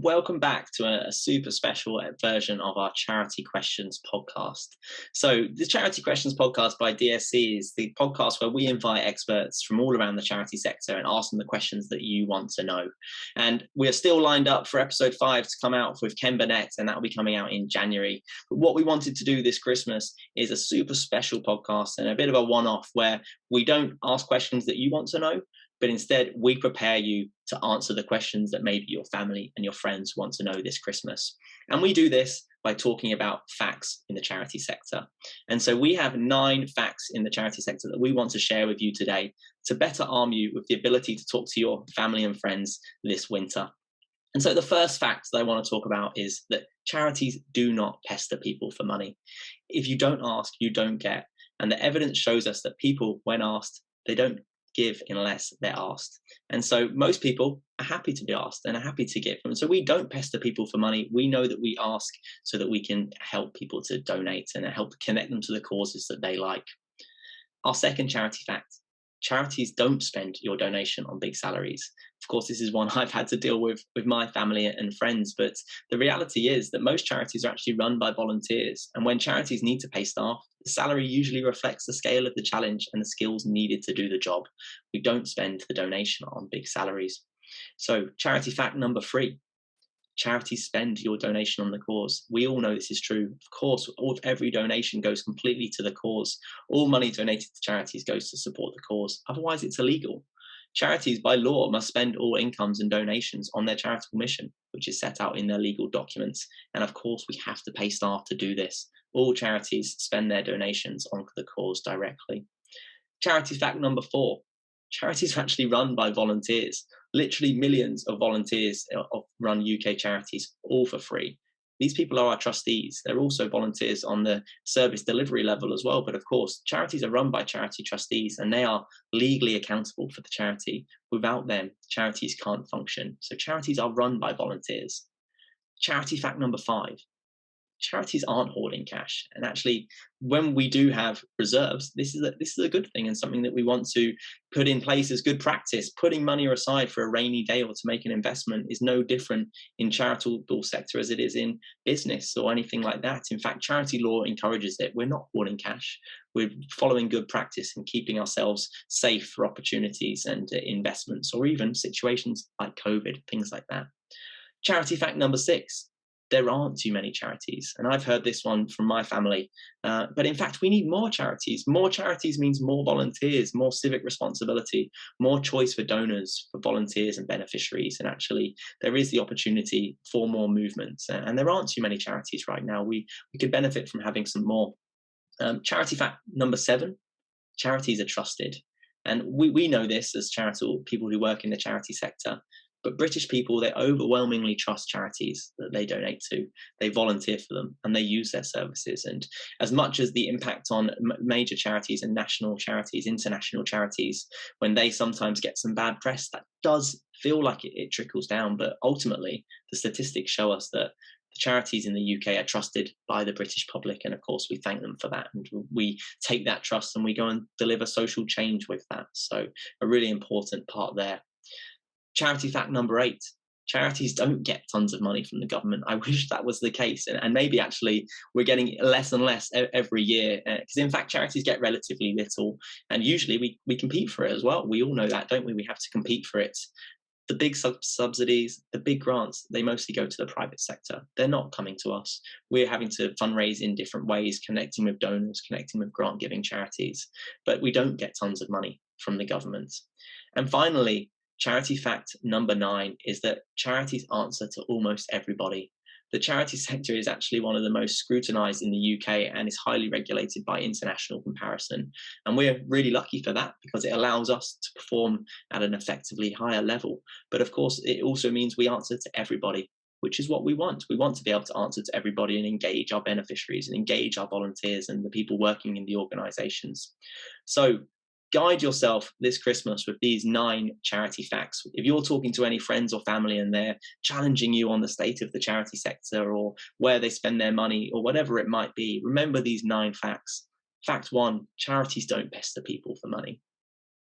welcome back to a super special version of our Charity Questions podcast. So, the Charity Questions podcast by DSC is the podcast where we invite experts from all around the charity sector and ask them the questions that you want to know. And we are still lined up for episode 5 to come out with Ken Burnett, and that will be coming out in January. But what we wanted to do this Christmas is a super special podcast and a bit of a one-off where we don't ask questions that you want to know, but instead we prepare you to answer the questions that maybe your family and your friends want to know this Christmas. And we do this by talking about facts in the charity sector. And so we have 9 facts in the charity sector that we want to share with you today to better arm you with the ability to talk to your family and friends this winter. And so the first fact that I want to talk about is that charities do not pester people for money. If you don't ask, you don't get. And the evidence shows us that people, when asked, they don't give unless they're asked. And so most people are happy to be asked and are happy to give. And so we don't pester people for money. We know that we ask so that we can help people to donate and help connect them to the causes that they like. Our second charity fact: charities don't spend your donation on big salaries. Of course, this is one I've had to deal with my family and friends, but the reality is that most charities are actually run by volunteers. And when charities need to pay staff, the salary usually reflects the scale of the challenge and the skills needed to do the job. We don't spend the donation on big salaries. So charity fact number 3: charities spend your donation on the cause. We all know this is true. Of course, every donation goes completely to the cause. All money donated to charities goes to support the cause. Otherwise, it's illegal. Charities, by law, must spend all incomes and donations on their charitable mission, which is set out in their legal documents. And of course, we have to pay staff to do this. All charities spend their donations on the cause directly. Charity fact number 4: charities are actually run by volunteers. Literally millions of volunteers run UK charities, all for free. These people are our trustees. They're also volunteers on the service delivery level as well. But of course, charities are run by charity trustees and they are legally accountable for the charity. Without them, charities can't function. So charities are run by volunteers. Charity fact number 5: charities aren't hoarding cash. And actually, when we do have reserves, this is a good thing and something that we want to put in place as good practice. Putting money aside for a rainy day or to make an investment is no different in charitable sector as it is in business or anything like that. In fact, charity law encourages it. We're not hoarding cash. We're following good practice and keeping ourselves safe for opportunities and investments, or even situations like COVID, things like that. Charity fact number 6: there aren't too many charities. And I've heard this one from my family. But in fact, we need more charities. More charities means more volunteers, more civic responsibility, more choice for donors, for volunteers and beneficiaries. And actually, there is the opportunity for more movement. And there aren't too many charities right now. We could benefit from having some more. Charity fact number 7: charities are trusted. And we know this as charitable people who work in the charity sector. But British people, they overwhelmingly trust charities that they donate to. They volunteer for them and they use their services. And as much as the impact on major charities and national charities, international charities, when they sometimes get some bad press, that does feel like it trickles down. But ultimately, the statistics show us that the charities in the UK are trusted by the British public. And of course, we thank them for that. And we take that trust and we go and deliver social change with that. So a really important part there. Charity fact number 8: charities don't get tons of money from the government. I wish that was the case. And maybe actually we're getting less and less every year, because in fact, charities get relatively little. And usually we compete for it as well. We all know that, don't we? We have to compete for it. The big subsidies, the big grants, they mostly go to the private sector. They're not coming to us. We're having to fundraise in different ways, connecting with donors, connecting with grant giving charities. But we don't get tons of money from the government. And finally, charity fact number 9 is that charities answer to almost everybody. The charity sector is actually one of the most scrutinized in the UK and is highly regulated by international comparison. And we're really lucky for that because it allows us to perform at an effectively higher level. But of course, it also means we answer to everybody, which is what we want. We want to be able to answer to everybody and engage our beneficiaries and engage our volunteers and the people working in the organizations. So guide yourself this Christmas with these 9 charity facts. If you're talking to any friends or family and they're challenging you on the state of the charity sector or where they spend their money or whatever it might be, remember these 9 facts. Fact 1: charities don't pester people for money.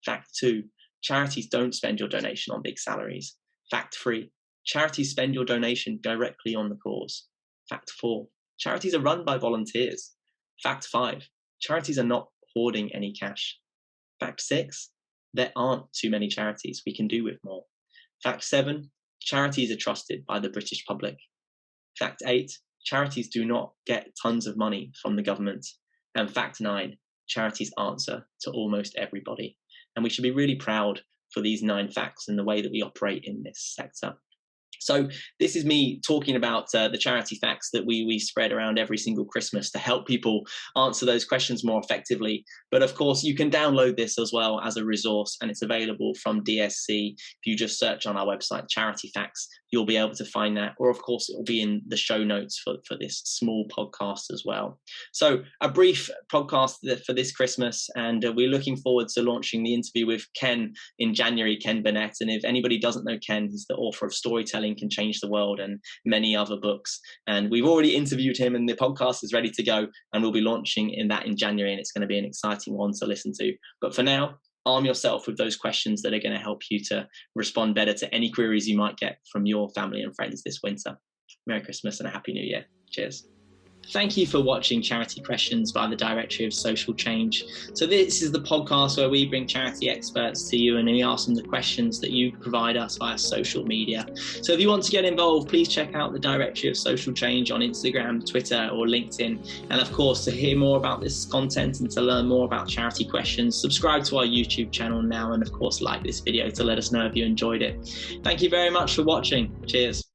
Fact 2: charities don't spend your donation on big salaries. Fact 3: Charities spend your donation directly on the cause. Fact 4, charities are run by volunteers. Fact 5, charities are not hoarding any cash. Fact 6, there aren't too many charities. We can do with more. Fact 7, charities are trusted by the British public. Fact 8, charities do not get tons of money from the government. And fact 9, charities answer to almost everybody. And we should be really proud for these 9 facts and the way that we operate in this sector. So this is me talking about the charity facts that we spread around every single Christmas to help people answer those questions more effectively. But of course, you can download this as well as a resource, and it's available from DSC. If you just search on our website, Charity Facts, you'll be able to find that. Or of course, it will be in the show notes for this small podcast as well. So a brief podcast for this Christmas, and we're looking forward to launching the interview with Ken in January, Ken Burnett. And if anybody doesn't know Ken, he's the author of Storytelling Can Change the World and many other books. And we've already interviewed him, and the podcast is ready to go, and we'll be launching in January, and it's going to be an exciting one to listen to. But for now, arm yourself with those questions that are going to help you to respond better to any queries you might get from your family and friends this winter. Merry Christmas and a Happy New Year. Cheers. Thank you for watching Charity Questions by the Directory of Social Change. So this is the podcast where we bring charity experts to you and we ask them the questions that you provide us via social media. So if you want to get involved, please check out the Directory of Social Change on Instagram, Twitter or LinkedIn. And of course, to hear more about this content and to learn more about Charity Questions, subscribe to our YouTube channel now, and of course like this video to let us know if you enjoyed it. Thank you very much for watching. Cheers.